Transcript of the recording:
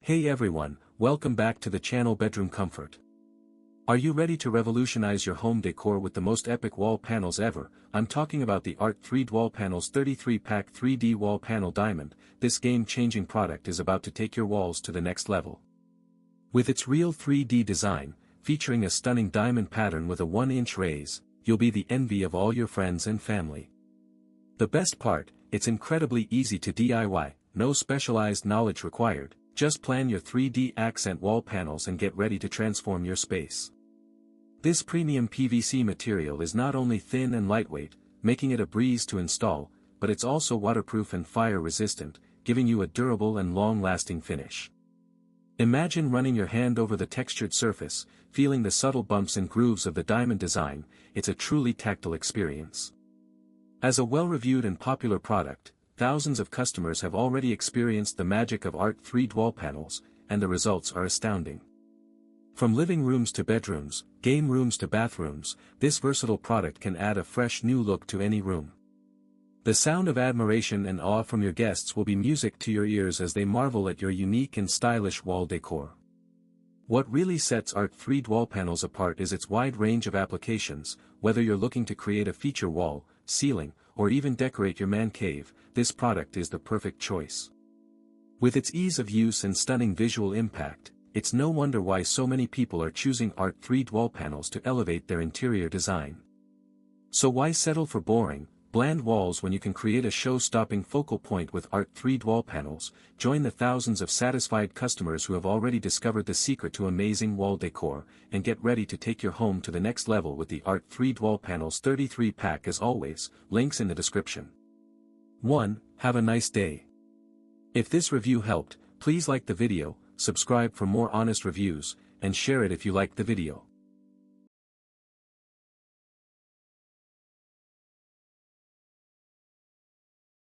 Hey everyone, welcome back to the channel Bedroom Comfort. Are you ready to revolutionize your home decor with the most epic wall panels ever? I'm talking about the Art3dwallpanels 33-pack 3D wall panel diamond. This game-changing product is about to take your walls to the next level. With its real 3D design, featuring a stunning diamond pattern with a 1-inch raise, you'll be the envy of all your friends and family. The best part, it's incredibly easy to DIY, no specialized knowledge required. Just plan your 3D accent wall panels and get ready to transform your space. This premium PVC material is not only thin and lightweight, making it a breeze to install, but it's also waterproof and fire-resistant, giving you a durable and long-lasting finish. Imagine running your hand over the textured surface, feeling the subtle bumps and grooves of the diamond design. It's a truly tactile experience. As a well-reviewed and popular product, thousands of customers have already experienced the magic of Art3dwallpanels, and the results are astounding. From living rooms to bedrooms, game rooms to bathrooms, this versatile product can add a fresh new look to any room. The sound of admiration and awe from your guests will be music to your ears as they marvel at your unique and stylish wall decor. What really sets Art3dwallpanels apart is its wide range of applications. Whether you're looking to create a feature wall, ceiling, or even decorate your man cave, this product is the perfect choice. With its ease of use and stunning visual impact, it's no wonder why so many people are choosing Art3dwallpanels to elevate their interior design. So why settle for boring, bland walls when you can create a show-stopping focal point with Art3dwallpanels? Join the thousands of satisfied customers who have already discovered the secret to amazing wall decor, and get ready to take your home to the next level with the Art3dwallpanels 33-pack. As always, links in the description. 1. Have a nice day. If this review helped, please like the video, subscribe for more honest reviews, and share it if you liked the video.